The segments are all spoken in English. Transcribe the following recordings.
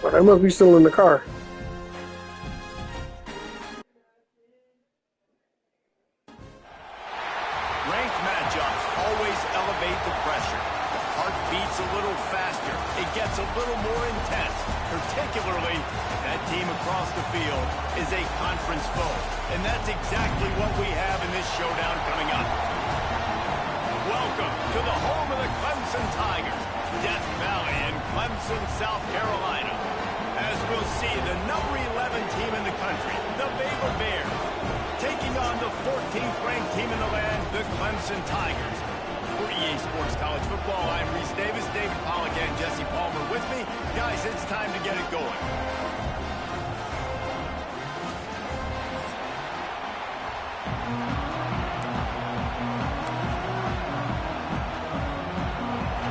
Well, they must be still in the car. Ranked matchups always elevate the pressure. The heart beats a little faster. It gets a little more intense, particularly if that team across the field is a conference foe. And that's exactly what we have in this showdown coming up. Welcome to the home of the Clemson Tigers, Death Valley in Clemson, South Carolina. As we'll see, the number 11 team in the country, the Baylor Bears, taking on the 14th ranked team in the land, the Clemson Tigers. For EA Sports College Football, I'm Reese Davis, David Pollack, and Jesse Palmer with me. Guys, it's time to get it going.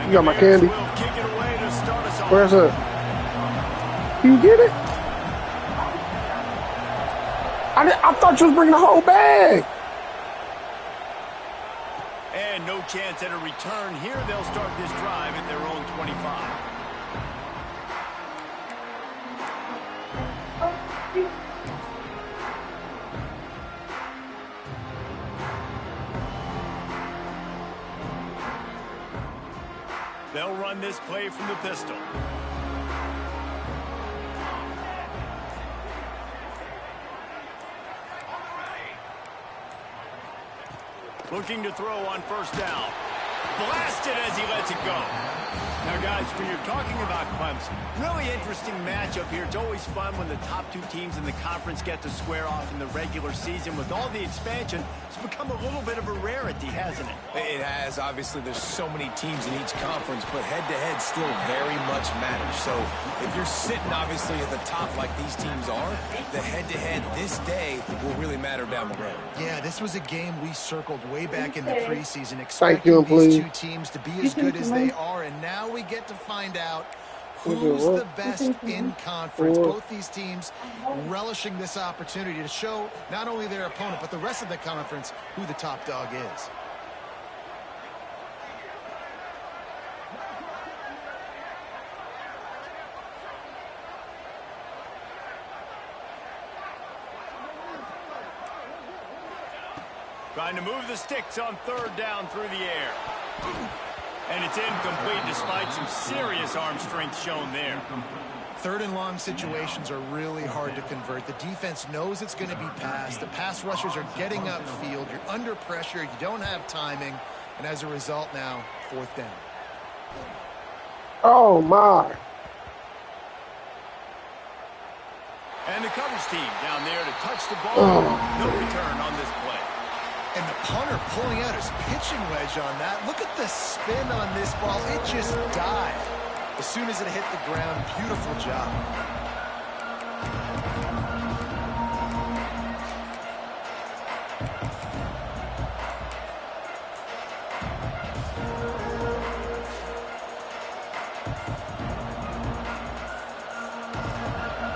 You got my candy. Where's it? You get it? I thought you was bringing the whole bag. And no chance at a return here. They'll start this drive at their own 25. They'll run this play from the pistol. Looking to throw on first down. Blasted as he lets it go. Now, guys, when you're talking about Clemson, really interesting matchup here. It's always fun when the top two teams in the conference get to square off in the regular season. With all the expansion, it's become a little bit of a rarity, hasn't it? It has. Obviously, there's so many teams in each conference, but head-to-head still very much matters. So if you're sitting, obviously, at the top like these teams are, the head-to-head this day will really matter down the road. Yeah, this was a game we circled way back in the preseason, expecting these two teams to be as good as they are, and now we get to find out who's the best in conference. Both these teams relishing this opportunity to show not only their opponent, but the rest of the conference who the top dog is. Trying to move the sticks on third down through the air. And it's incomplete despite some serious arm strength shown there. Third and long situations are really hard to convert. The defense knows it's going to be passed. The pass rushers are getting upfield. You're under pressure. You don't have timing. And as a result now, fourth down. Oh, my. And the coverage team down there to touch the ball. No return on this play. And the punter pulling out his pitching wedge on that. Look at the spin on this ball. It just died as soon as it hit the ground. Beautiful job.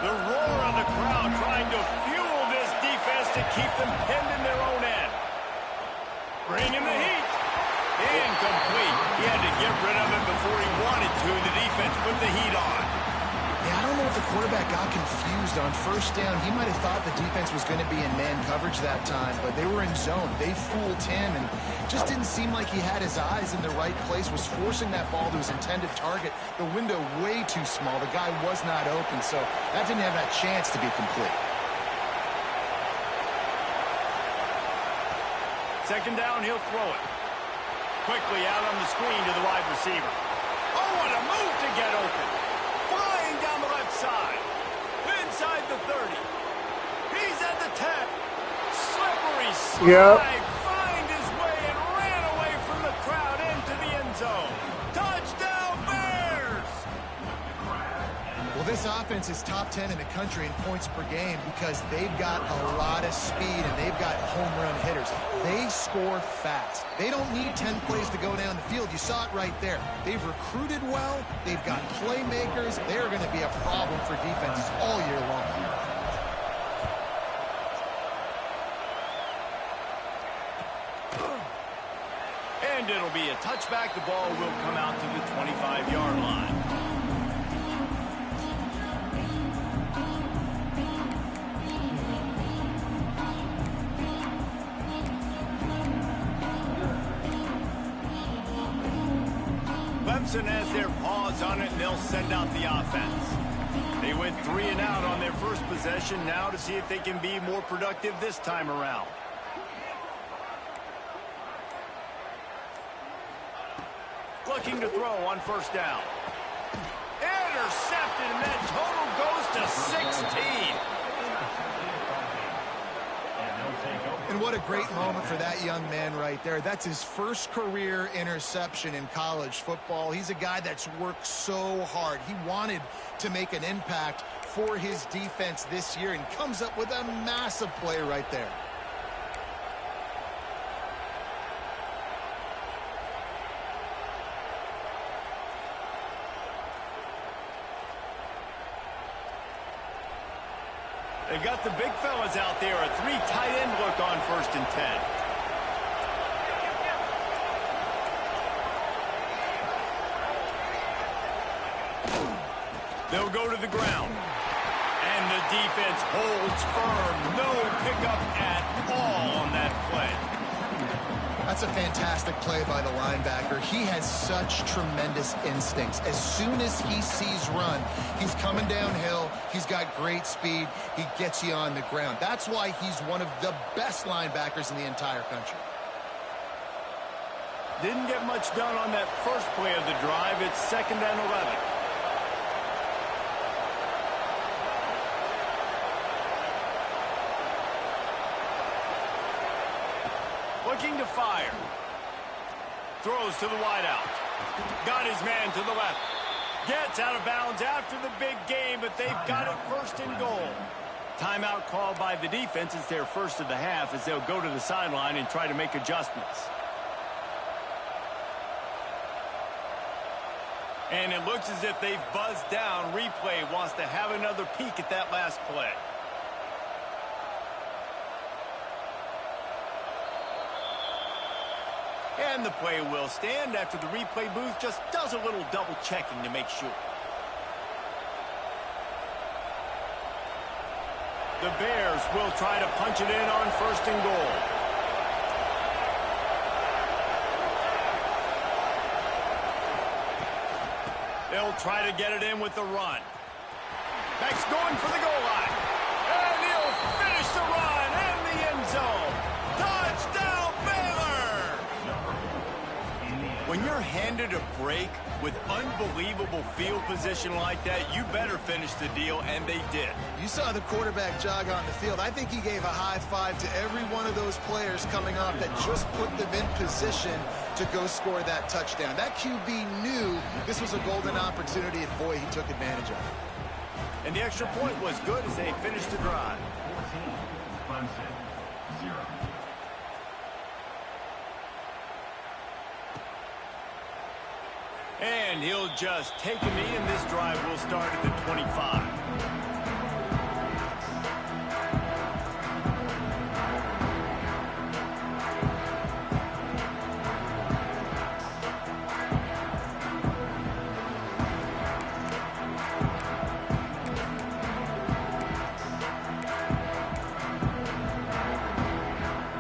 The roar of the crowd trying to fuel this defense to keep them pinned in their own end. Bringing the heat. Incomplete. He had to get rid of it before he wanted to. The defense put the heat on. Yeah, I don't know if the quarterback got confused on first down. He might have thought the defense was going to be in man coverage that time, but they were in zone. They fooled him, and just didn't seem like he had his eyes in the right place, was forcing that ball to his intended target. The window way too small. The guy was not open, so that didn't have that chance to be complete. Second down, he'll throw it. Quickly out on the screen to the wide receiver. Oh, what a move to get open. Flying down the left side. Inside the 30. He's at the 10. Slippery slide. Find his way and ran away from the crowd into the end zone. Touchdown, Bears! Well, this offense is top 10 in the country in points per game because they've got a lot of speed and they've got home run hitters. They score fast. They don't need 10 plays to go down the field. You saw it right there. They've recruited well. They've got playmakers. They're going to be a problem for defenses all year long. And it'll be a touchback. The ball will come out to the 25-yard line. Clemson has their paws on it, and they'll send out the offense. They went 3 and out on their first possession, now to see if they can be more productive this time around. Looking to throw on first down. Intercepted, and that total goes to 16. And what a great moment for that young man right there. That's his first career interception in college football. He's a guy that's worked so hard. He wanted to make an impact for his defense this year and comes up with a massive play right there. They got the big fellas out there, a 3 tight end look on 1st and 10. They'll go to the ground. And the defense holds firm. No pickup at all on that play. That's a fantastic play by the linebacker. He has such tremendous instincts. As soon as he sees run, he's coming downhill. He's got great speed. He gets you on the ground. That's why he's one of the best linebackers in the entire country. Didn't get much done on that first play of the drive. It's 2nd and 11. Looking to fire. Throws to the wideout. Got his man to the left. Gets out of bounds after the big game, but they've got it 1st and goal. Timeout called by the defense. It's their first of the half as they'll go to the sideline and try to make adjustments. And it looks as if they've buzzed down. Replay wants to have another peek at that last play. And the play will stand after the replay booth just does a little double checking to make sure. The Bears will try to punch it in on 1st and goal. They'll try to get it in with the run. Beck's going for the goal line. And he'll finish the run in the end zone. Touchdown, Baylor! When you're handed a break with unbelievable field position like that, you better finish the deal, and they did. You saw the quarterback jog on the field. I think he gave a high five to every one of those players coming off that just put them in position to go score that touchdown. That QB knew this was a golden opportunity, and boy, he took advantage of it. And the extra point was good as they finished the drive. And he'll just take a knee, and this drive will start at the 25.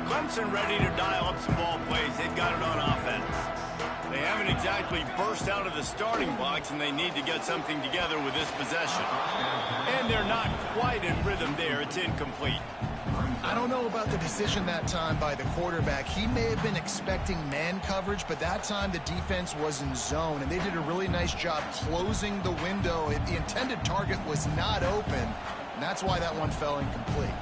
Clemson ready to dial up some ball plays. They've got it on offense. They haven't exactly burst out of the starting blocks, and they need to get something together with this possession. And they're not quite in rhythm there. It's incomplete. I don't know about the decision that time by the quarterback. He may have been expecting man coverage, but that time the defense was in zone, and they did a really nice job closing the window. The intended target was not open, and that's why that one fell incomplete.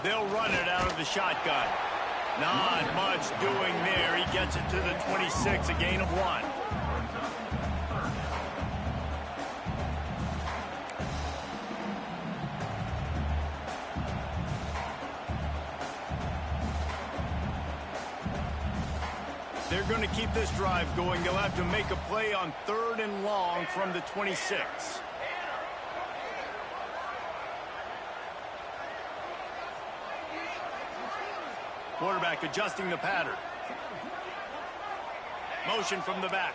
They'll run it out of the shotgun. Not much doing there. He gets it to the 26, a gain of 1. They're going to keep this drive going. They'll have to make a play on 3rd and long from the 26. Quarterback adjusting the pattern. Motion from the back.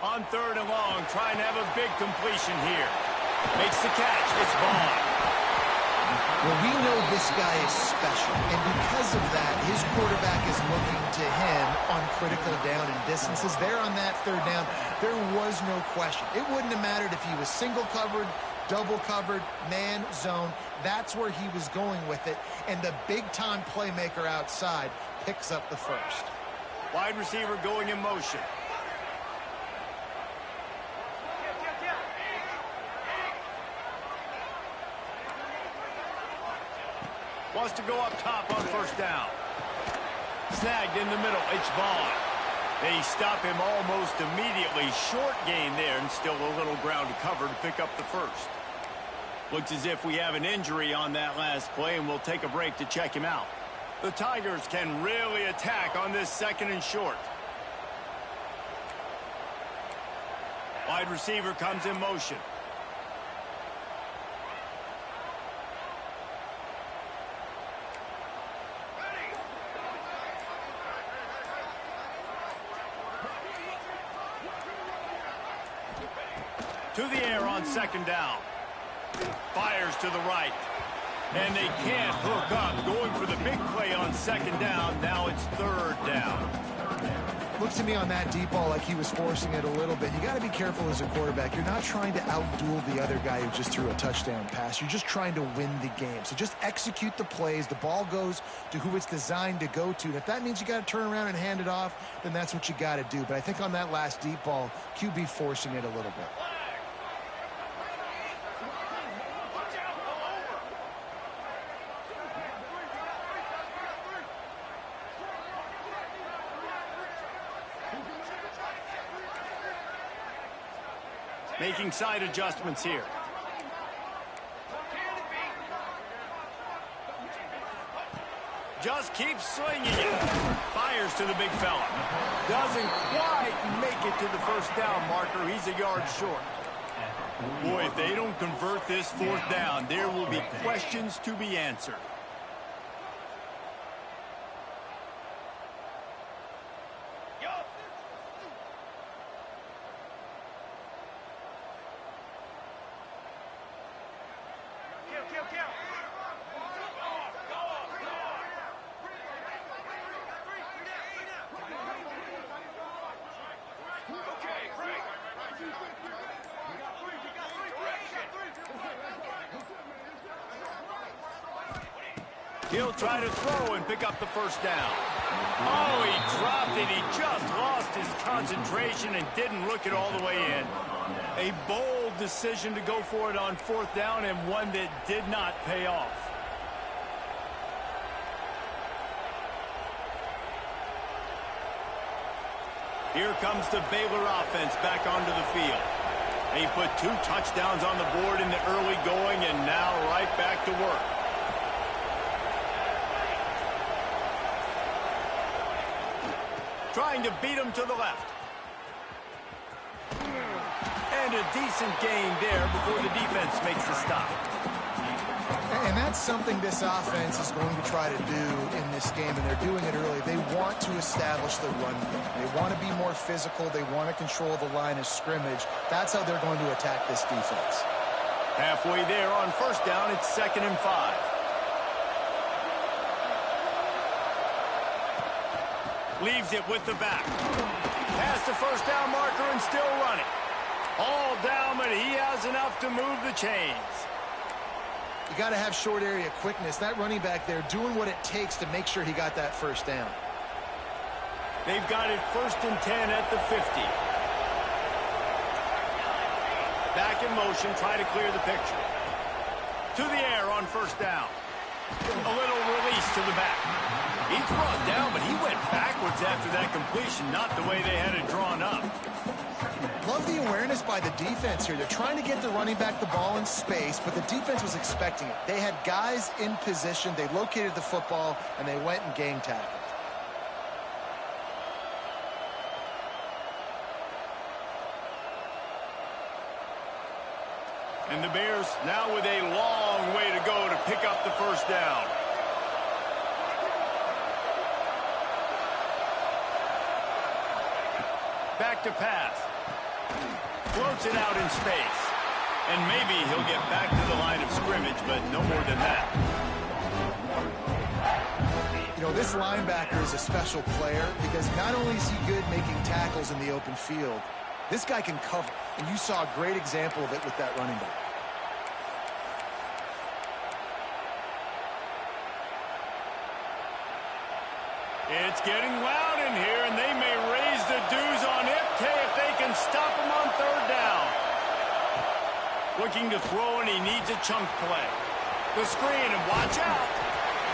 On 3rd and long, trying to have a big completion here. Makes the catch. It's Vaughn. Well, we know this guy is special, and because of that, his quarterback is looking to him on critical down and distances. There on that 3rd down, there was no question. It wouldn't have mattered if he was single covered, double covered, man, zone. That's where he was going with it, and the big-time playmaker outside picks up the first. Wide receiver going in motion. Wants to go up top on 1st down. Snagged in the middle. It's Vaughn. They stop him almost immediately. Short gain there and still a little ground to cover to pick up the first. Looks as if we have an injury on that last play, and we'll take a break to check him out. The Tigers can really attack on this 2nd and short. Wide receiver comes in motion. To the air on 2nd down. Fires to the right. And they can't hook up. Going for the big play on 2nd down. Now it's 3rd down. Looks to me on that deep ball like he was forcing it a little bit. You got to be careful as a quarterback. You're not trying to outduel the other guy who just threw a touchdown pass. You're just trying to win the game. So just execute the plays. The ball goes to who it's designed to go to. And if that means you got to turn around and hand it off, then that's what you got to do. But I think on that last deep ball, QB forcing it a little bit. Making side adjustments here. Just keeps slinging it. Fires to the big fella. Doesn't quite make it to the 1st down marker. He's a yard short. Boy, if they don't convert this 4th down, there will be questions to be answered. He'll try to throw and pick up the 1st down. Oh, he dropped it. He just lost his concentration and didn't look it all the way in. A bold decision to go for it on 4th down, and one that did not pay off. Here comes the Baylor offense back onto the field. They put 2 touchdowns on the board in the early going, and now right back to work. Trying to beat him to the left. And a decent gain there before the defense makes the stop. And that's something this offense is going to try to do in this game, and they're doing it early. They want to establish the run game. They want to be more physical. They want to control the line of scrimmage. That's how they're going to attack this defense. Halfway there on 1st down, it's 2nd and 5. Leaves it with the back. Past the 1st down marker and still running. All down, but he has enough to move the chains. You got to have short area quickness. That running back there doing what it takes to make sure he got that 1st down. They've got it 1st and 10 at the 50. Back in motion, try to clear the picture. To the air on 1st down. A little release to the back. He's brought down, but he went backwards after that completion, not the way they had it drawn up. Love the awareness by the defense here. They're trying to get the running back the ball in space, but the defense was expecting it. They had guys in position. They located the football, and they went and gang tackled. And the Bears now with a long way to go to pick up the 1st down. Back to pass. Floats it out in space. And maybe he'll get back to the line of scrimmage, but no more than that. You know, this linebacker is a special player because not only is he good making tackles in the open field, this guy can cover. And you saw a great example of it with that running back. It's getting loud in here, and they may raise the dues on Ipke if they can stop him on third down. Looking to throw, and he needs a chunk play. The screen, and watch out.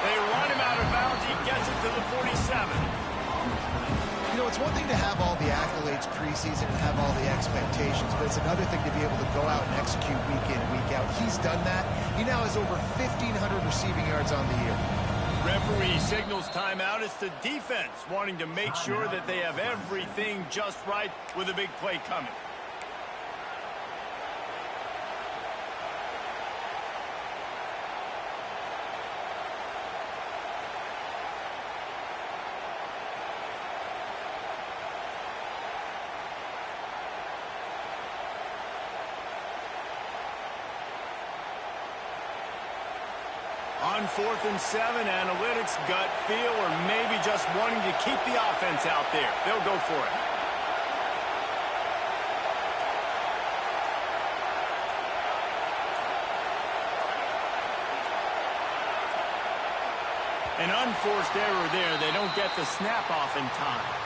They run him out of bounds. He gets it to the 47. You know, it's one thing to have all the accolades preseason and have all the expectations, but it's another thing to be able to go out and execute week in and week out. He's done that. He now has over 1,500 receiving yards on the year. Referee signals timeout. It's the defense wanting to make sure that they have everything just right with a big play coming. On 4th and 7, analytics, gut feel, or maybe just wanting to keep the offense out there. They'll go for it. An unforced error there. They don't get the snap off in time.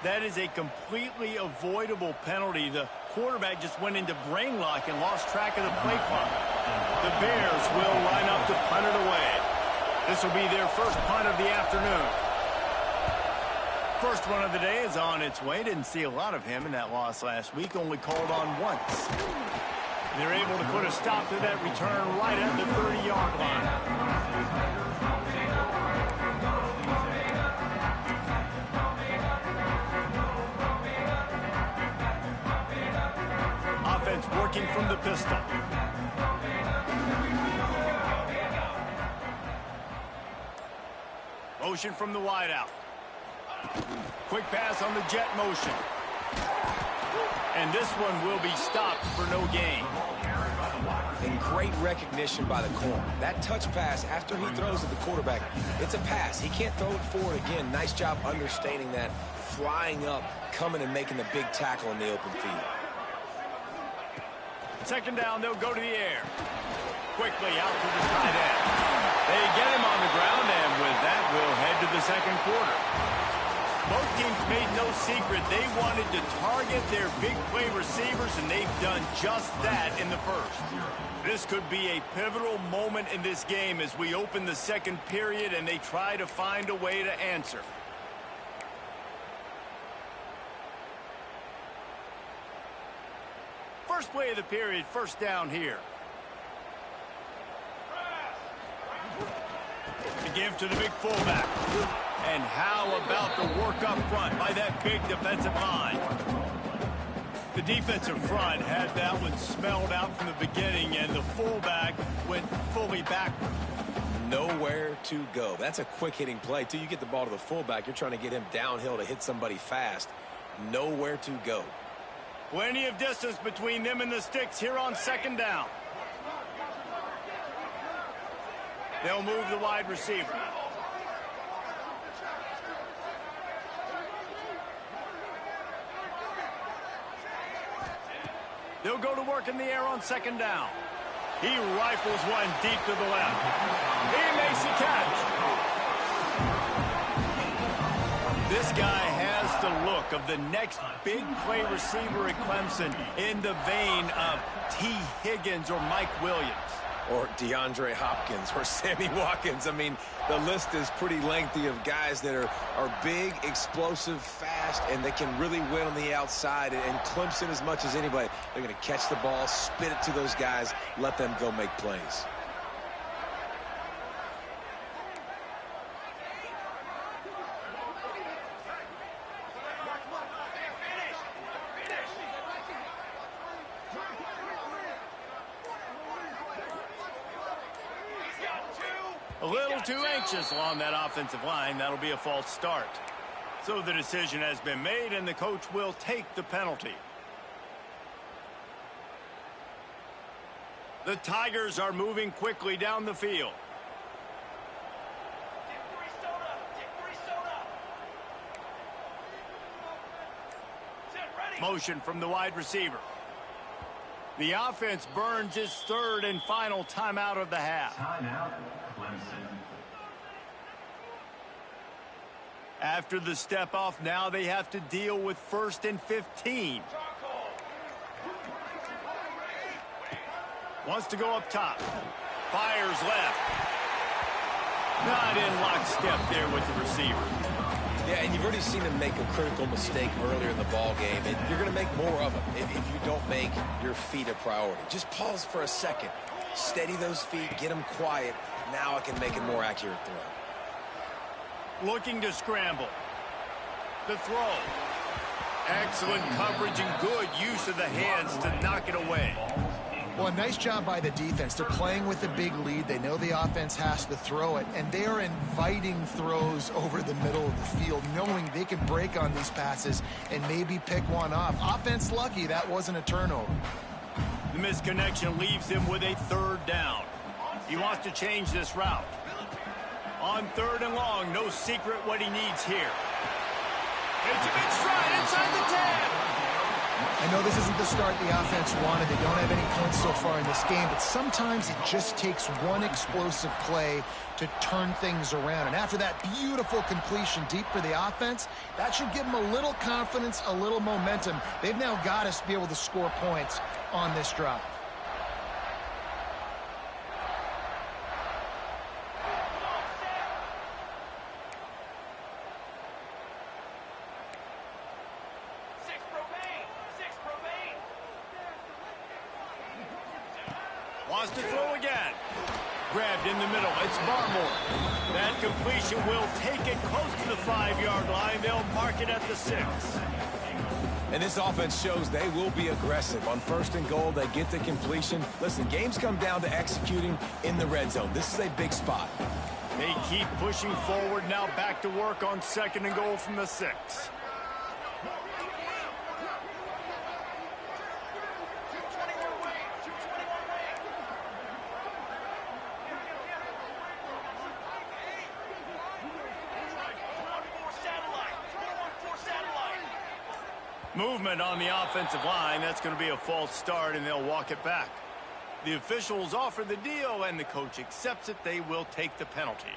That is a completely avoidable penalty. The quarterback just went into brain lock and lost track of the play clock. The Bears will line up to punt it away. This will be their first punt of the afternoon. First one of the day is on its way. Didn't see a lot of him in that loss last week. Only called on once. They're able to put a stop to that return right at the 30-yard line. Working from the pistol. Motion from the wideout. Quick pass on the jet motion. And this one will be stopped for no gain. And great recognition by the corner. That touch pass after he throws at the quarterback, it's a pass. He can't throw it forward again. Nice job understanding that. Flying up, coming and making the big tackle in the open field. Second down, they'll go to the air. Quickly out to the tight end. They get him on the ground, and with that, we'll head to the second quarter. Both teams made no secret they wanted to target their big play receivers, and they've done just that in the first. This could be a pivotal moment in this game as we open the second period and they try to find a way to answer. First play of the period, first down here. To give to the big fullback. And how about the work up front by that big defensive line? The defensive front had that one spelled out from the beginning, and the fullback went fully backward. Nowhere to go. That's a quick-hitting play. Till you get the ball to the fullback, you're trying to get him downhill to hit somebody fast. Nowhere to go. Plenty of distance between them and the sticks here on second down. They'll move the wide receiver. They'll go to work in the air on second down. He rifles one deep to the left. He makes the catch. This guy has the look of the next big play receiver at Clemson in the vein of T. Higgins or Mike Williams. Or DeAndre Hopkins or Sammy Watkins. I mean, the list is pretty lengthy of guys that are big, explosive, fast, and they can really win on the outside. And Clemson, as much as anybody, they're going to catch the ball, spit it to those guys, let them go make plays. A little too anxious along that offensive line. That'll be a false start. So the decision has been made, and the coach will take the penalty. The Tigers are moving quickly down the field. Motion from the wide receiver. The offense burns its third and final timeout of the half. Timeout, Clemson. After the step off, now they have to deal with 1st and 15. Wants to go up top. Fires left. Not in lockstep there with the receiver. Yeah, and you've already seen him make a critical mistake earlier in the ball game, and you're going to make more of them if you don't make your feet a priority. Just pause for a second. Steady those feet. Get them quiet. Now I can make a more accurate throw. Looking to scramble. The throw. Excellent coverage and good use of the hands to knock it away. Well, a nice job by the defense. They're playing with a big lead. They know the offense has to throw it, and they are inviting throws over the middle of the field, knowing they can break on these passes and maybe pick one off. Offense lucky that wasn't a turnover. The misconnection leaves him with a 3rd down. He wants to change this route. On 3rd and long, no secret what he needs here. It's a big stride inside the 10. I know this isn't the start the offense wanted. They don't have any points so far in this game, but sometimes it just takes one explosive play to turn things around. And after that beautiful completion deep for the offense, that should give them a little confidence, a little momentum. They've now got us to be able to score points on this drive. Wants to throw again. Grabbed in the middle. It's Barmore. That completion will take it close to the 5-yard line. They'll mark it at the 6. And this offense shows they will be aggressive. On 1st and goal, they get the completion. Listen, games come down to executing in the red zone. This is a big spot. They keep pushing forward. Now back to work on 2nd and goal from the 6. Movement on the offensive line. That's going to be a false start, and they'll walk it back. The officials offer the deal, and the coach accepts it. They will take the penalty.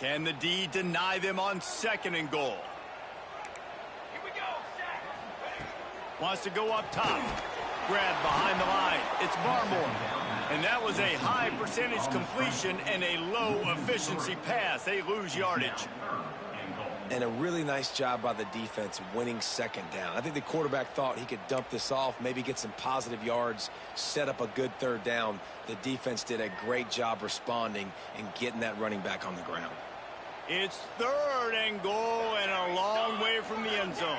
Can the D deny them on 2nd and goal? Here we go. Wants to go up top. Grab behind the line. It's Barmore. And that was a high percentage completion and a low efficiency pass. They lose yardage. And a really nice job by the defense winning 2nd down. I think the quarterback thought he could dump this off, maybe get some positive yards, set up a good 3rd down. The defense did a great job responding and getting that running back on the ground. It's 3rd and goal and a long way from the end zone.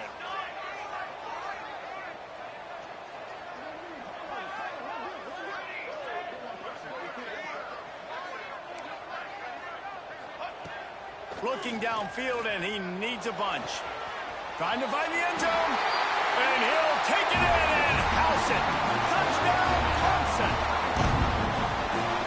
Looking downfield, and he needs a bunch. Trying to find the end zone. And he'll take it in and house it. Touchdown, Clemson.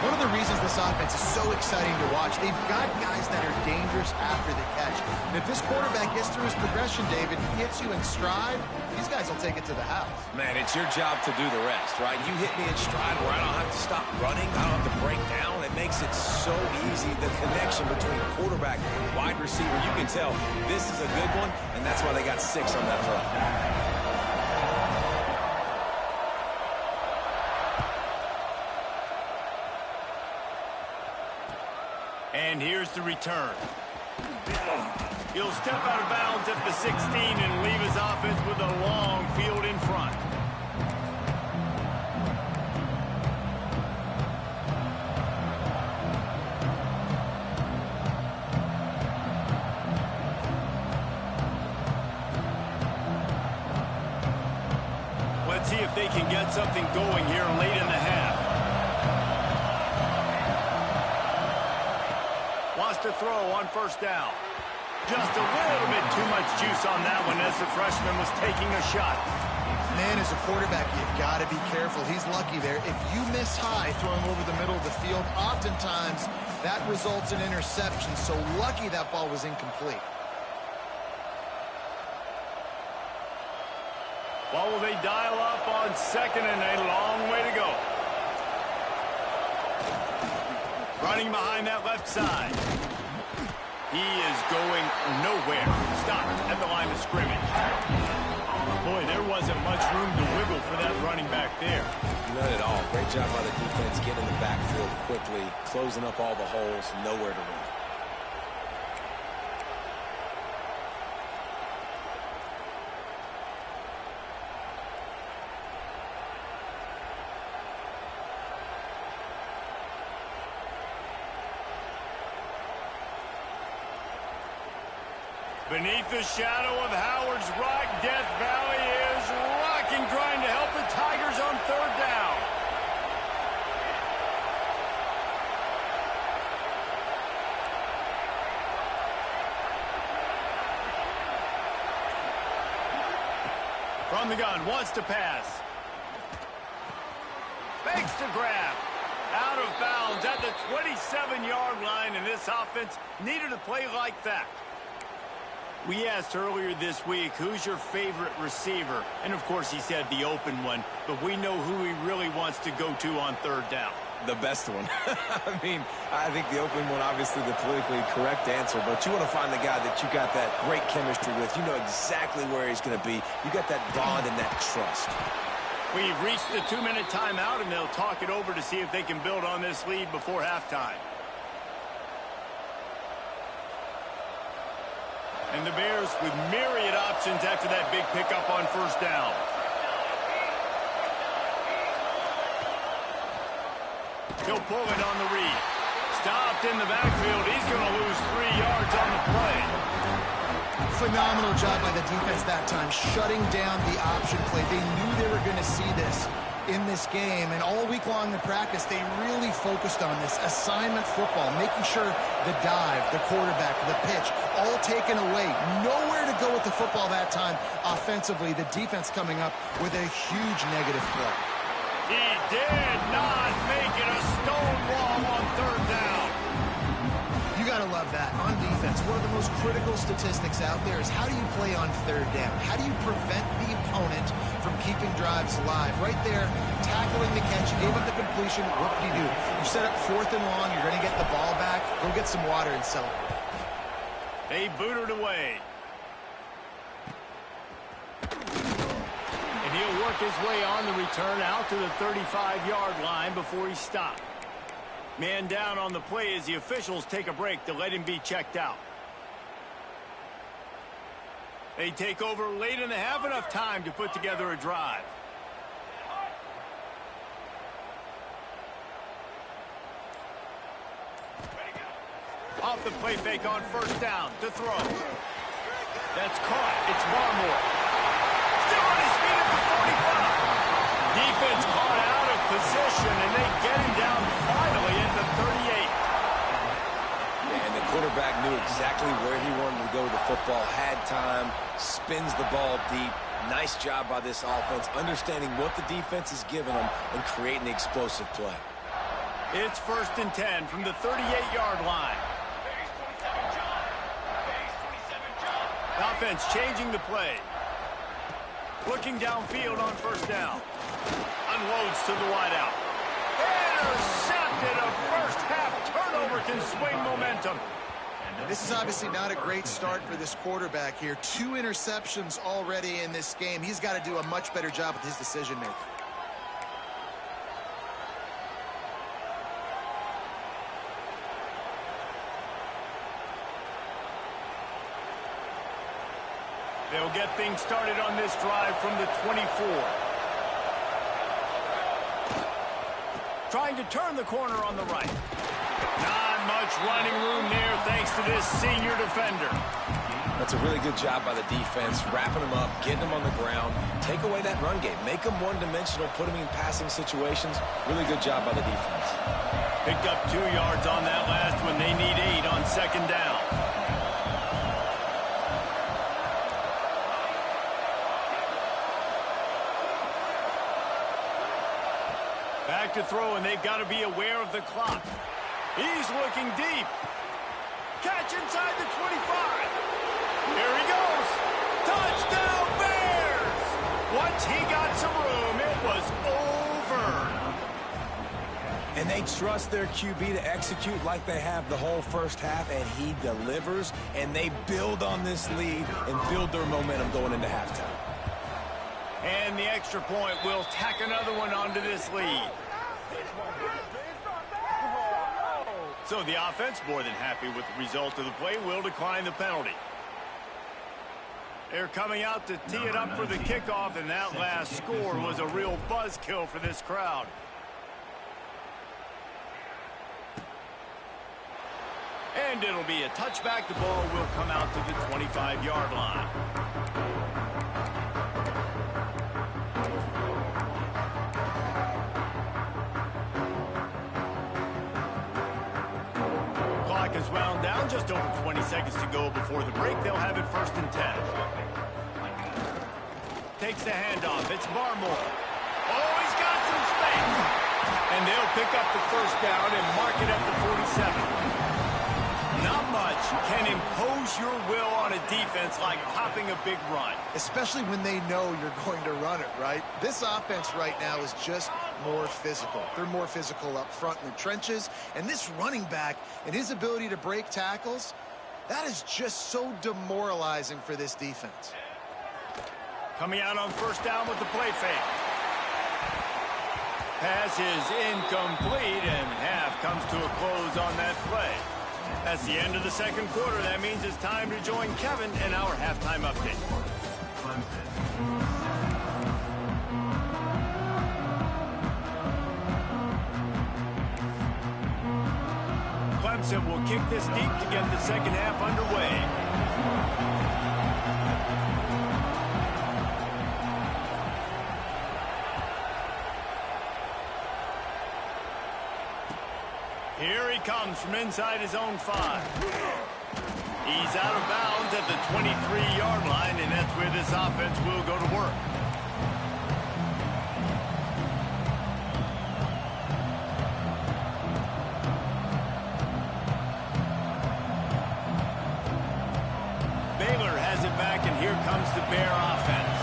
One of the reasons this offense is so exciting to watch, they've got guys that are dangerous after the catch. And if this quarterback gets through his progression, David, gets you in stride, these guys will take it to the house. Man, it's your job to do the rest, right? You hit me in stride where I don't have to stop running. I don't have to break down. It makes it so easy. The connection between quarterback and wide receiver, you can tell this is a good one, and that's why they got 6 on that throw. And here's the return. He'll step out of bounds at the 16 and leave his offense with a long field in front. Let's see if they can get something going here late in the half. to throw on first down. Just a little bit too much juice on that one as the freshman was taking a shot. Man, as a quarterback, you've got to be careful. He's lucky there. If you miss high throwing over the middle of the field, oftentimes that results in interception. So lucky that ball was incomplete. What will they dial up on second and a long way to go? Running behind that left side. He is going nowhere. Stopped at the line of scrimmage. Boy, there wasn't much room to wiggle for that running back there. None at all. Great job by the defense getting in the backfield quickly, closing up all the holes, nowhere to run. Beneath the shadow of Howard's Rock, Death Valley is rocking, trying to help the Tigers on third down. From the gun, wants to pass. Fakes to grab. Out of bounds at the 27-yard line, and this offense needed a play like that. We asked earlier this week, who's your favorite receiver? And, of course, he said the open one, but we know who he really wants to go to on third down. The best one. I mean, I think the open one, obviously the politically correct answer, but you want to find the guy that you got that great chemistry with. You know exactly where he's going to be. You got that bond and that trust. We've reached the 2-minute timeout, and they'll talk it over to see if they can build on this lead before halftime. And the Bears with myriad options after that big pickup on first down. He'll pull it on the read. Stopped in the backfield. He's going to lose 3 yards on the play. Phenomenal job by the defense that time, shutting down the option play. They knew they were going to see this in this game, and all week long in practice, they really focused on this assignment football, making sure the dive, the quarterback, the pitch, all taken away. Nowhere to go with the football that time offensively. The defense coming up with a huge negative play. He did not make it a stone wall on third down. You got to love that. On defense, one of the most critical statistics out there is how do you play on third down? How do you prevent the opponent from keeping drives alive? Right there, tackling the catch, you gave up the completion, what do? You set up fourth and long, you're going to get the ball back, go get some water and celebrate. They booted away. And he'll work his way on the return out to the 35-yard line before he stopped. Man down on the play as the officials take a break to let him be checked out. They take over late in the half, enough time to put together a drive. Off the play fake on first down to throw. That's caught. It's Barmore. Still on his feet at the 45. Defense caught out of position, and they get him down finally at the 38. And the quarterback knew exactly where he wanted to go with the football, had time, spins the ball deep. Nice job by this offense, understanding what the defense is giving them and creating the explosive play. It's first and 10 from the 38-yard line. Offense changing the play. Looking downfield on first down. Unloads to the wideout. Intercepted. A first half turnover can swing momentum. This is obviously not a great start for this quarterback here. 2 interceptions already in this game. He's got to do a much better job with his decision making. They'll get things started on this drive from the 24. Trying to turn the corner on the right. Not much running room there thanks to this senior defender. That's a really good job by the defense, wrapping them up, getting them on the ground, take away that run game, make them one-dimensional, put them in passing situations. Really good job by the defense. Picked up 2 yards on that last one. They need 8 on second down. Back to throw, and they've got to be aware of the clock. He's looking deep. Catch inside the 25. Here he goes. Touchdown, Bears! Once he got some room, it was over. And they trust their QB to execute like they have the whole first half, and he delivers, and they build on this lead and build their momentum going into halftime. And the extra point will tack another one onto this lead. So the offense, more than happy with the result of the play, will decline the penalty. They're coming out to tee it up for the kickoff, and that last score was a real buzzkill for this crowd. And it'll be a touchback. The ball will come out to the 25-yard line. Clock is wound down. Just over 20 seconds to go before the break. They'll have it 1st and 10. Takes the handoff. It's Barmore. Oh, he's got some space. And they'll pick up the 1st down and mark it at the 47. Not much can impose your will on a defense like popping a big run. Especially when they know you're going to run it, right? This offense right now is just more physical. They're more physical up front in the trenches. And this running back and his ability to break tackles, that is just so demoralizing for this defense. Coming out on 1st down with the play fake. Pass is incomplete, and half comes to a close on that play. That's the end of the 2nd quarter. That means it's time to join Kevin in our halftime update. Clemson will kick this deep to get the 2nd half underway. Here he comes from inside his own 5. He's out of bounds at the 23-yard line, and that's where this offense will go to work. Baylor has it back, and here comes the Bear offense.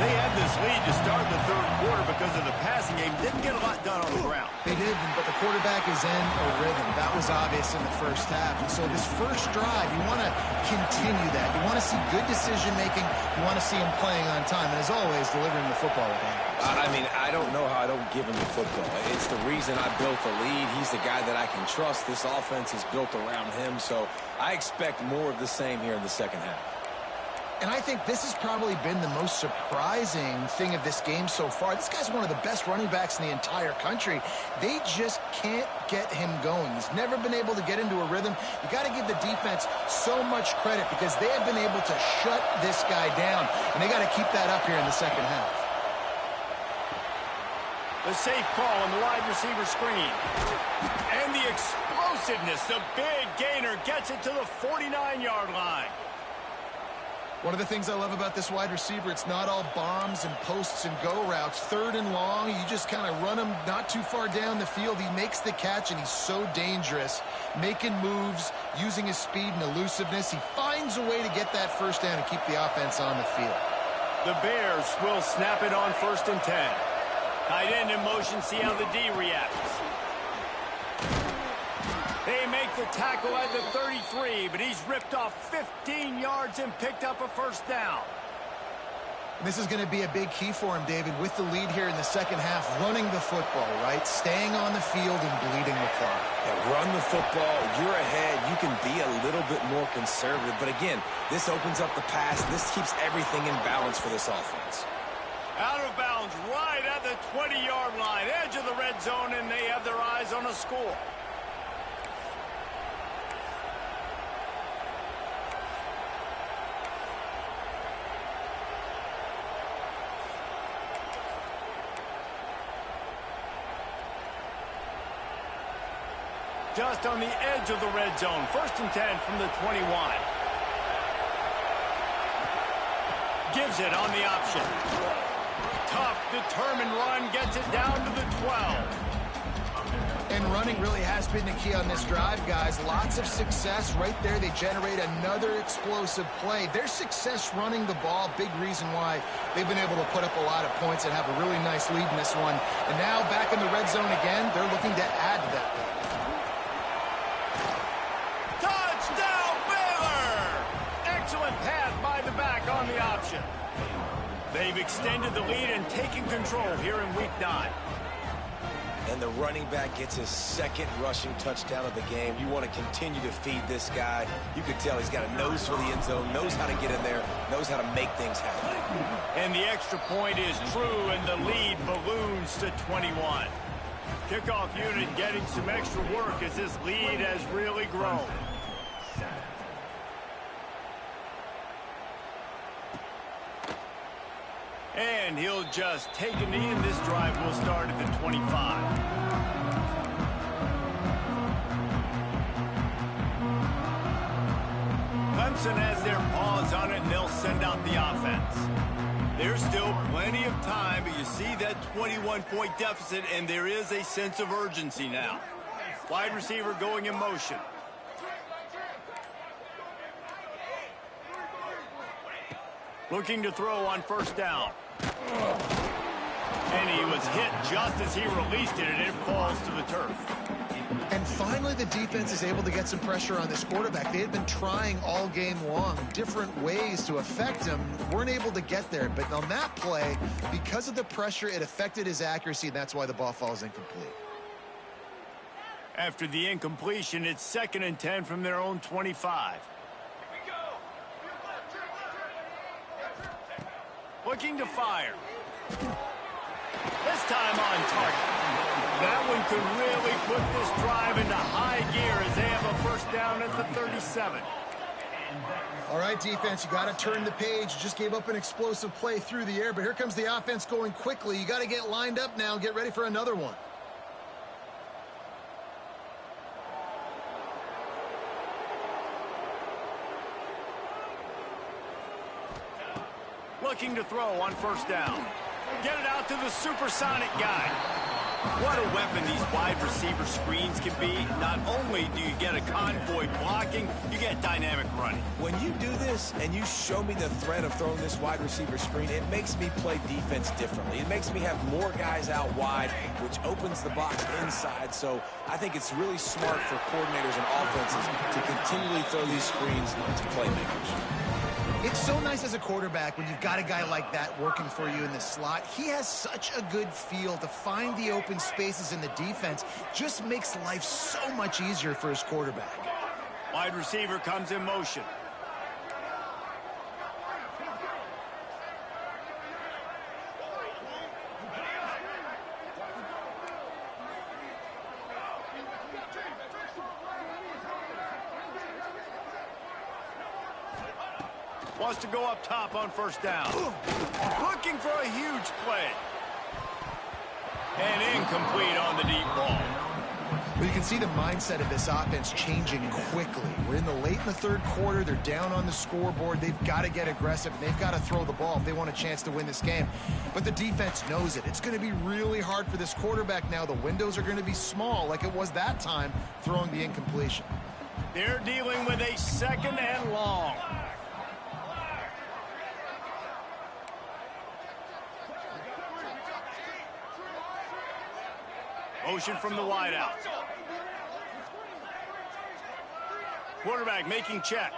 They had this lead to start the 3rd quarter because of the passing game. Didn't get a lot done on the ground. They did, but the quarterback is in a rhythm. That was obvious in the 1st half. And so this first drive, you want to continue that. You want to see good decision-making. You want to see him playing on time. And as always, delivering the football with accuracy. I mean, I don't know how I don't give him the football. It's the reason I built the lead. He's the guy that I can trust. This offense is built around him. So I expect more of the same here in the 2nd half. And I think this has probably been the most surprising thing of this game so far. This guy's one of the best running backs in the entire country. They just can't get him going. He's never been able to get into a rhythm. You got to give the defense so much credit because they have been able to shut this guy down. And they got to keep that up here in the 2nd half. The safe call on the wide receiver screen. And the explosiveness, the big gainer gets it to the 49-yard line. One of the things I love about this wide receiver, it's not all bombs and posts and go routes. 3rd and long, you just kind of run him not too far down the field. He makes the catch, and he's so dangerous, making moves, using his speed and elusiveness. He finds a way to get that 1st down and keep the offense on the field. The Bears will snap it on 1st and 10. Tight end in motion, see how the D reacts. They make the tackle at the 33, but he's ripped off 15 yards and picked up a 1st down. This is going to be a big key for him, David, with the lead here in the 2nd half, running the football, right? Staying on the field and bleeding the clock. Yeah, run the football. You're ahead. You can be a little bit more conservative. But again, this opens up the pass. This keeps everything in balance for this offense. Out of bounds right at the 20-yard line, edge of the red zone, and they have their eyes on a score. just on the edge of the red zone. 1st and 10 from the 21. Gives it on the option. Tough, determined run, gets it down to the 12. And running really has been the key on this drive, guys. Lots of success right there. They generate another explosive play. Their success running the ball, big reason why they've been able to put up a lot of points and have a really nice lead in this one. And now back in the red zone again, they're looking to add to that lead. Touchdown, Baylor! Excellent pass by the back on the option. They've extended the lead and taken control here in Week 9. And the running back gets his 2nd rushing touchdown of the game. You want to continue to feed this guy. You can tell he's got a nose for the end zone, knows how to get in there, knows how to make things happen. And the extra point is true, and the lead balloons to 21. Kickoff unit getting some extra work as this lead has really grown. And he'll just take a knee, and this drive will start at the 25. Clemson has their paws on it, and they'll send out the offense. There's still plenty of time, but you see that 21-point deficit, and there is a sense of urgency now. Wide receiver going in motion. Looking to throw on 1st down. And he was hit just as he released it, and it falls to the turf. And finally, the defense is able to get some pressure on this quarterback. They had been trying all game long, different ways to affect him. Weren't able to get there. But on that play, because of the pressure, it affected his accuracy, and that's why the ball falls incomplete. After the incompletion, it's 2nd and 10 from their own 25. Looking to fire. This time on target. That one could really put this drive into high gear as they have a 1st down at the 37. All right, defense, you got to turn the page. You just gave up an explosive play through the air, but here comes the offense going quickly. You got to get lined up now and get ready for another one. Looking to throw on 1st down. Get it out to the supersonic guy. What a weapon these wide receiver screens can be. Not only do you get a convoy blocking, you get dynamic running. When you do this and you show me the threat of throwing this wide receiver screen, it makes me play defense differently. It makes me have more guys out wide, which opens the box inside. So I think it's really smart for coordinators and offenses to continually throw these screens to playmakers. It's so nice as a quarterback when you've got a guy like that working for you in the slot. He has such a good feel to find the open spaces in the defense. Just makes life so much easier for his quarterback. Wide receiver comes in motion. Wants to go up top on 1st down. Looking for a huge play. And incomplete on the deep ball. Well, you can see the mindset of this offense changing quickly. We're in the late in the 3rd quarter. They're down on the scoreboard. They've got to get aggressive, and they've got to throw the ball if they want a chance to win this game. But the defense knows it. It's going to be really hard for this quarterback now. The windows are going to be small like it was that time throwing the incompletion. They're dealing with a 2nd and long. Motion from the wideout. Quarterback making checks.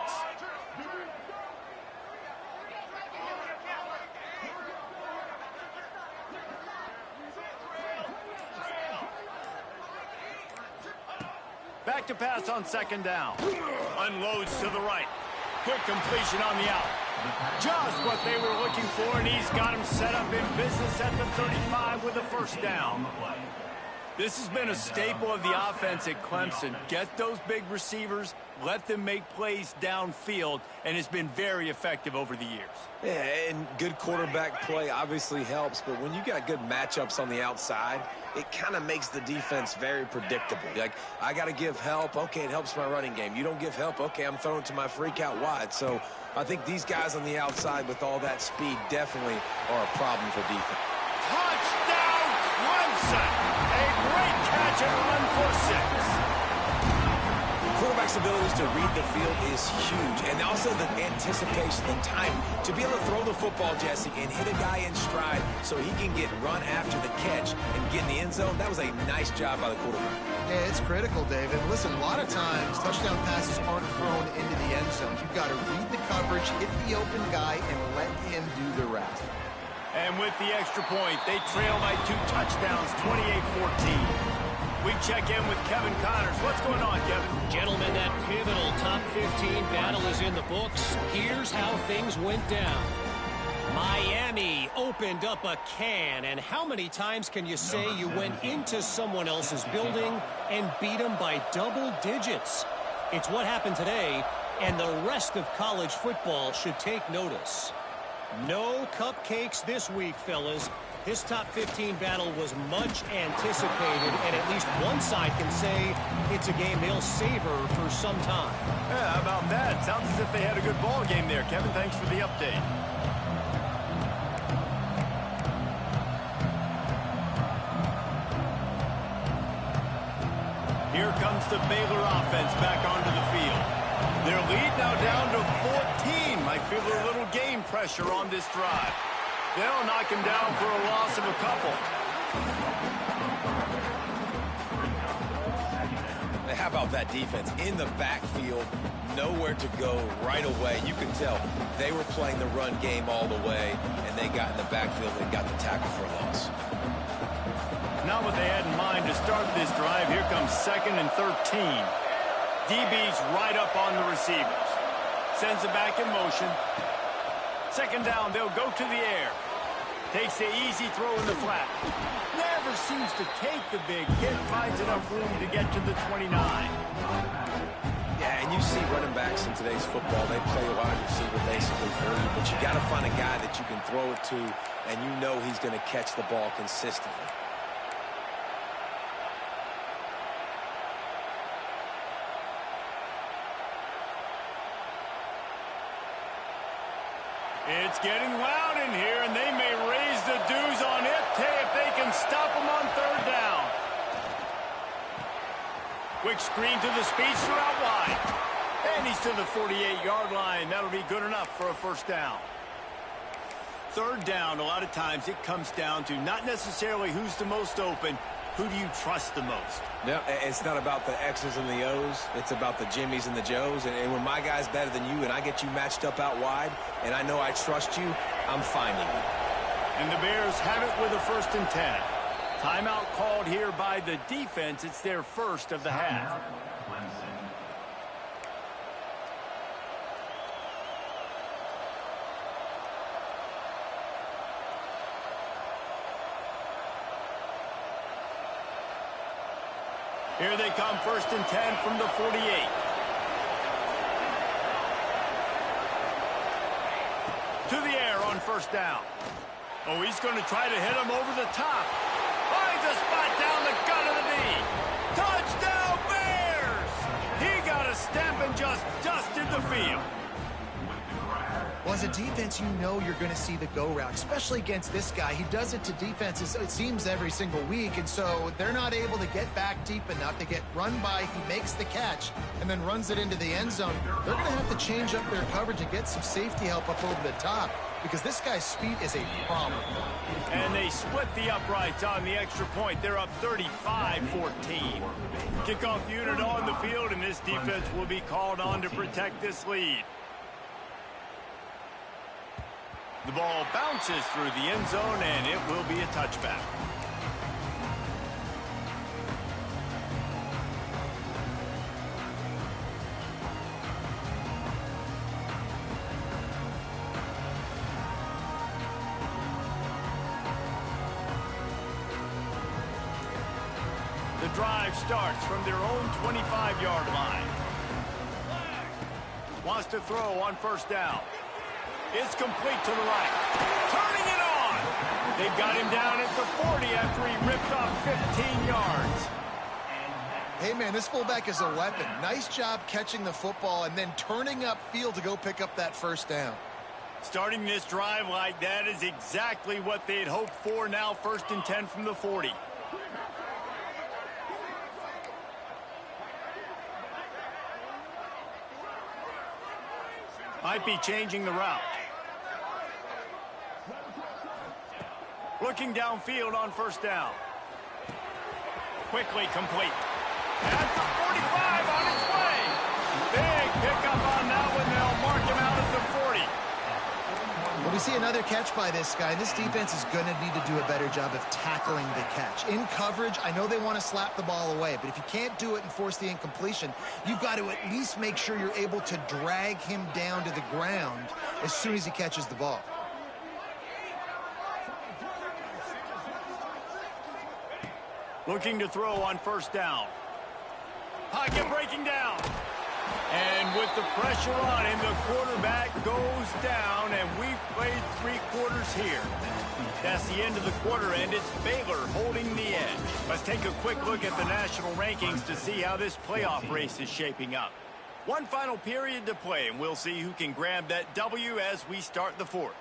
Back to pass on 2nd down. Unloads to the right. Quick completion on the out. Just what they were looking for, and he's got him set up in business at the 35 with a 1st down. This has been a staple of the offense at Clemson. Get those big receivers, let them make plays downfield, and it's been very effective over the years. Yeah, and good quarterback play obviously helps, but when you got good matchups on the outside, it kind of makes the defense very predictable. Like, I got to give help. Okay, it helps my running game. You don't give help. Okay, I'm throwing to my freak out wide. So I think these guys on the outside with all that speed definitely are a problem for defense. Touchdown, Clemson! A great catch and run for 6. Quarterback's abilities to read the field is huge, and also the anticipation, the time to be able to throw the football, Jesse, and hit a guy in stride so he can get run after the catch and get in the end zone. That was a nice job by the quarterback. Yeah, it's critical, David. Listen, a lot of times touchdown passes aren't thrown into the end zone. You've got to read the coverage, hit the open guy, and let him do the rest. And with the extra point, they trail by 2 touchdowns, 28-14. We check in with Kevin Connors. What's going on, Kevin? Gentlemen, that pivotal top 15 battle is in the books. Here's how things went down. Miami opened up a can, and how many times can you say you went into someone else's building and beat them by double digits? It's what happened today, and the rest of college football should take notice. No cupcakes this week, fellas. This top 15 battle was much anticipated, and at least one side can say it's a game they'll savor for some time. Yeah, how about that? Sounds as if they had a good ball game there. Kevin, thanks for the update. Here comes the Baylor offense back onto the field. Their lead now down to 14. Might feel a little game pressure on this drive. They'll knock him down for a loss of a couple. How about that defense? In the backfield, nowhere to go right away. You can tell they were playing the run game all the way, and they got in the backfield and got the tackle for a loss. Not what they had in mind to start this drive. Here comes 2nd and 13. DB's right up on the receivers. Sends it back in motion. 2nd down, they'll go to the air. Takes the easy throw in the flat. Never seems to take the big hit. Finds enough room to get to the 29. Yeah, and you see running backs in today's football, they play a wide receiver basically for you, but you got to find a guy that you can throw it to, and you know he's going to catch the ball consistently. It's getting loud in here, and they may raise the dues on it if they can stop them on 3rd down. Quick screen to the speedster out wide. And he's to the 48-yard line. That'll be good enough for a 1st down. 3rd down, a lot of times it comes down to not necessarily who's the most open, who do you trust the most? Yeah, it's not about the X's and the O's. It's about the Jimmies and the Joes. And when my guy's better than you and I get you matched up out wide and I know I trust you, I'm finding you. And the Bears have it with a 1st and 10. Timeout called here by the defense. It's their first of the half. Here they come, 1st and 10 from the 48. To the air on 1st down. Oh, he's going to try to hit him over the top. Finds a spot down the gut of the knee. Touchdown, Bears! He got a step and just dusted the field. Well, as a defense, you know you're going to see the go route, especially against this guy. He does it to defenses, it seems, every single week, and so they're not able to get back deep enough to get run by. He makes the catch and then runs it into the end zone. They're going to have to change up their coverage and get some safety help up over the top because this guy's speed is a problem. And they split the uprights on the extra point. They're up 35-14. Kickoff unit on the field, and this defense will be called on to protect this lead. The ball bounces through the end zone, and it will be a touchback. drive starts from their own 25-yard line. Wants to throw on first down. It's complete to the right. Turning it on. They've got him down at the 40 after he ripped off 15 yards. Hey, man, this fullback is a weapon. Nice job catching the football and then turning upfield to go pick up that first down. Starting this drive like that is exactly what they had hoped for. Now 1st and 10 from the 40. Might be changing the route. Looking downfield on first down. Quickly complete. At the 45 on his way. Big pickup on that one. They'll mark him out at the 40. Well, we see another catch by this guy. This defense is going to need to do a better job of tackling the catch. In coverage, I know they want to slap the ball away, but if you can't do it and force the incompletion, you've got to at least make sure you're able to drag him down to the ground as soon as he catches the ball. Looking to throw on first down. Pocket breaking down. And with the pressure on him, the quarterback goes down, and we've played 3 quarters here. That's the end of the quarter, and it's Baylor holding the edge. Let's take a quick look at the national rankings to see how this playoff race is shaping up. One final period to play, and we'll see who can grab that W as we start the 4th.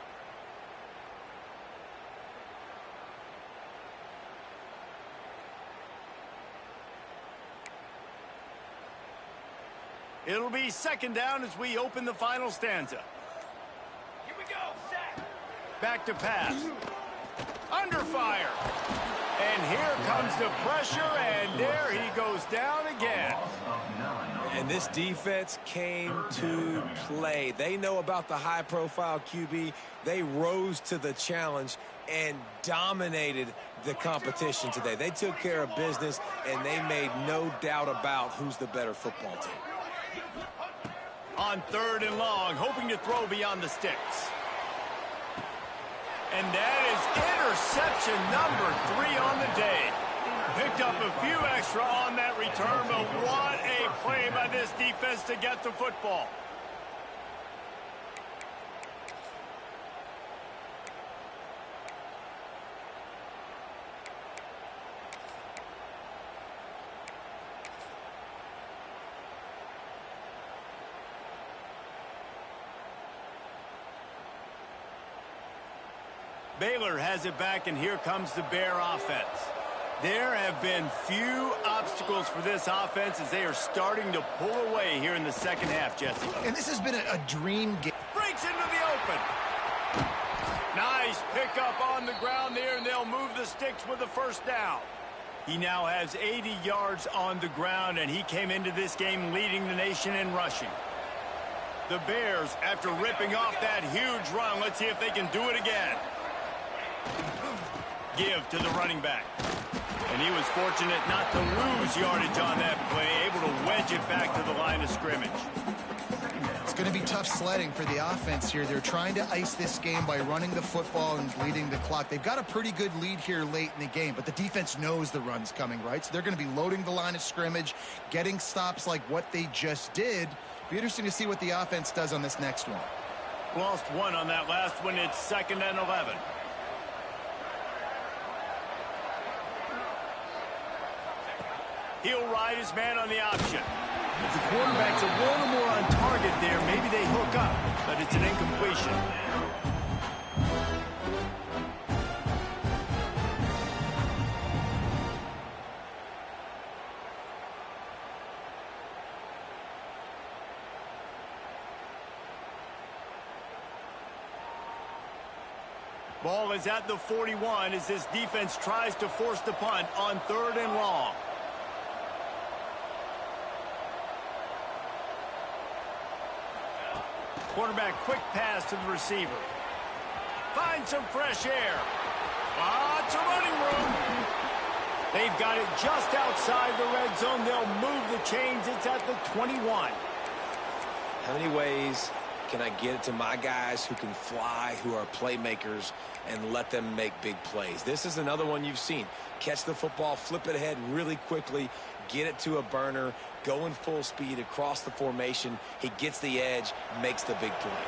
It'll be 2nd down as we open the final stanza. Here we go, set. Back to pass. Under fire. And here comes the pressure, and there he goes down again. And this defense came to play. They know about the high-profile QB. They rose to the challenge and dominated the competition today. They took care of business, and they made no doubt about who's the better football team. On 3rd and long, hoping to throw beyond the sticks. And that is interception number 3 on the day. Picked up a few extra on that return, but what a play by this defense to get the football. Baylor has it back, and here comes the Bear offense. There have been few obstacles for this offense as they are starting to pull away here in the 2nd half, Jesse. And this has been a dream game. Breaks into the open. Nice pickup on the ground there, and they'll move the sticks with a 1st down. He now has 80 yards on the ground, and he came into this game leading the nation in rushing. The Bears, after ripping off that huge run, let's see if they can do it again. Give to the running back. And he was fortunate not to lose yardage on that play, able to wedge it back to the line of scrimmage. It's going to be tough sledding for the offense here. They're trying to ice this game by running the football and bleeding the clock. They've got a pretty good lead here late in the game, but the defense knows the run's coming, right? So they're going to be loading the line of scrimmage, getting stops like what they just did. Be interesting to see what the offense does on this next one. Lost 1 on that last one. It's 2nd and 11. He'll ride his man on the option. If the quarterback's a little more on target there, maybe they hook up, but it's an incompletion. Ball is at the 41 as this defense tries to force the punt on 3rd and long. Quarterback, quick pass to the receiver. Find some fresh air. Lots of running room. They've got it just outside the red zone. They'll move the chains. It's at the 21. How many ways can I get it to my guys who can fly, who are playmakers, and let them make big plays? This is another one you've seen. Catch the football, flip it ahead really quickly, get it to a burner, go in full speed across the formation. He gets the edge, makes the big play.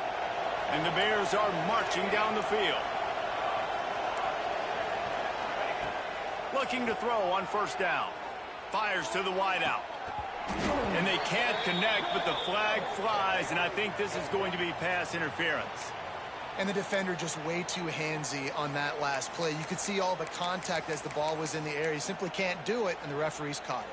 And the Bears are marching down the field. Looking to throw on first down. Fires to the wideout. And they can't connect, but the flag flies, and I think this is going to be pass interference. And the defender just way too handsy on that last play. You could see all the contact as the ball was in the air. He simply can't do it, and the referee's caught it.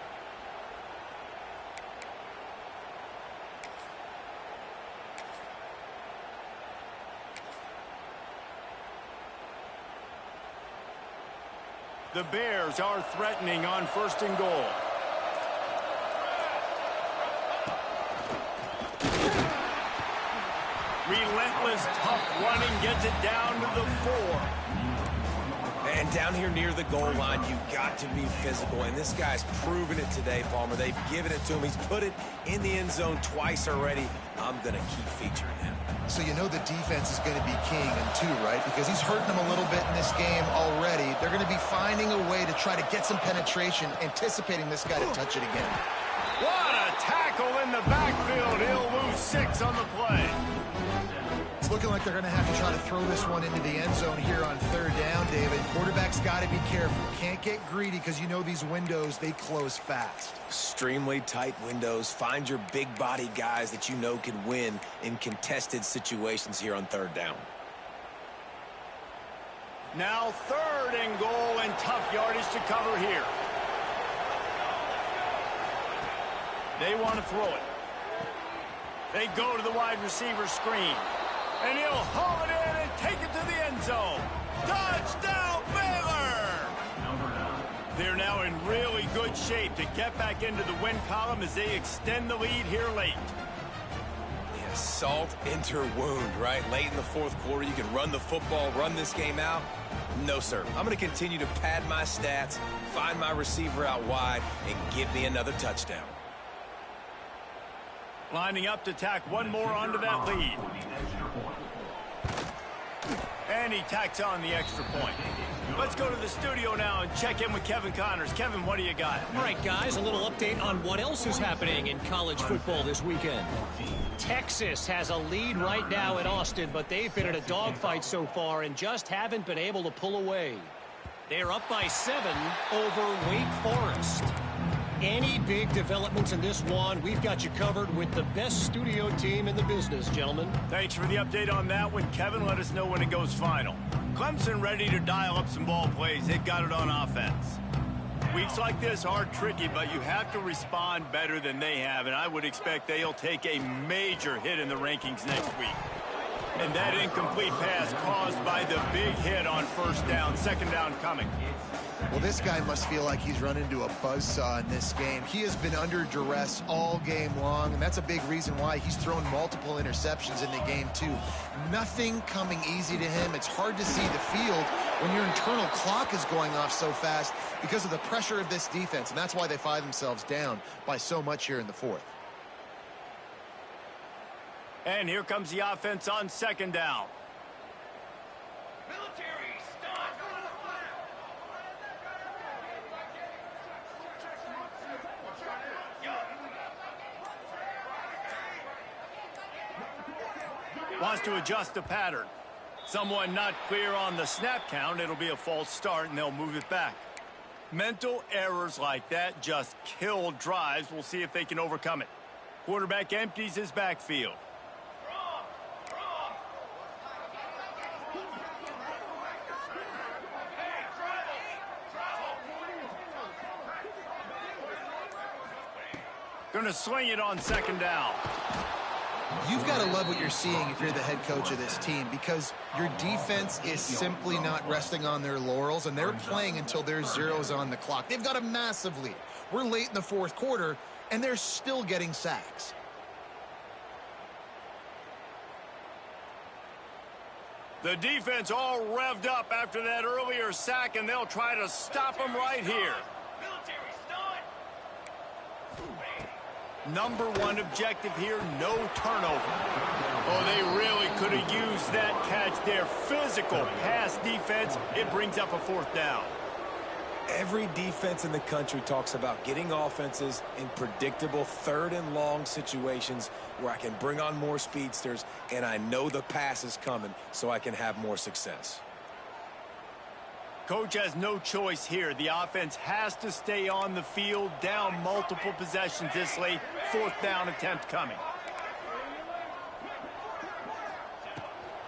The Bears are threatening on first and goal. Relentless, tough running gets it down to the 4. And down here near the goal line, you've got to be physical. And this guy's proven it today, Palmer. They've given it to him. He's put it in the end zone twice already. I'm going to keep featuring him. So you know the defense is going to be king in 2, right? Because he's hurting them a little bit in this game already. They're going to be finding a way to try to get some penetration, anticipating this guy to touch it again. What a tackle in the backfield. He'll lose 6 on the play. It's looking like they're going to have to try to throw this one into the end zone here on third down, David. Quarterback's got to be careful. Can't get greedy because you know these windows, they close fast. Extremely tight windows. Find your big body guys that you know can win in contested situations here on third down. Now 3rd and goal and tough yardage to cover here. They want to throw it. They go to the wide receiver screen. And he'll haul it in and take it to the end zone. Touchdown, Baylor! They're now in really good shape to get back into the win column as they extend the lead here late. Yeah, salt into wound, right? Late in the 4th quarter, you can run the football, run this game out. No, sir. I'm going to continue to pad my stats, find my receiver out wide, and give me another touchdown. Lining up to tack one more onto that lead. And he tacks on the extra point. Let's go to the studio now and check in with Kevin Connors. Kevin, what do you got? All right, guys, a little update on what else is happening in college football this weekend. Texas has a lead right now at Austin, but they've been in a dogfight so far and just haven't been able to pull away. They're up by 7 over Wake Forest. Any big developments in this one, we've got you covered with the best studio team in the business, gentlemen. Thanks for the update on that one, Kevin. Let us know when it goes final. Clemson ready to dial up some ball plays. They've got it on offense. Weeks like this are tricky, but you have to respond better than they have, and I would expect they'll take a major hit in the rankings next week. And that incomplete pass caused by the big hit on first down, 2nd down coming. Well, this guy must feel like he's run into a buzzsaw in this game. He has been under duress all game long, and that's a big reason why he's thrown multiple interceptions in the game, too. Nothing coming easy to him. It's hard to see the field when your internal clock is going off so fast because of the pressure of this defense, and that's why they find themselves down by so much here in the 4th. And here comes the offense on 2nd down. Wants to adjust the pattern. Someone not clear on the snap count. It'll be a false start, and they'll move it back. Mental errors like that just kill drives. We'll see if they can overcome it. Quarterback empties his backfield. Going to swing it on 2nd down. You've got to love what you're seeing if you're the head coach of this team, because your defense is simply not resting on their laurels, and they're playing until there's zeros on the clock. They've got a massive lead. We're late in the 4th quarter, and they're still getting sacks. The defense all revved up after that earlier sack, and they'll try to stop them right here. #1 objective here, no turnover. Oh, they really could have used that catch there. Physical pass defense. It brings up a 4th down. Every defense in the country talks about getting offenses in predictable 3rd and long situations where I can bring on more speedsters and I know the pass is coming so I can have more success. Coach has no choice here. The offense has to stay on the field, down multiple possessions this late. 4th down attempt coming.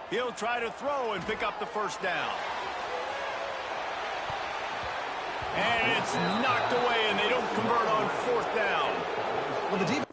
He'll try to throw and pick up the 1st down. And it's knocked away, and they don't convert on 4th down. Well, the defense.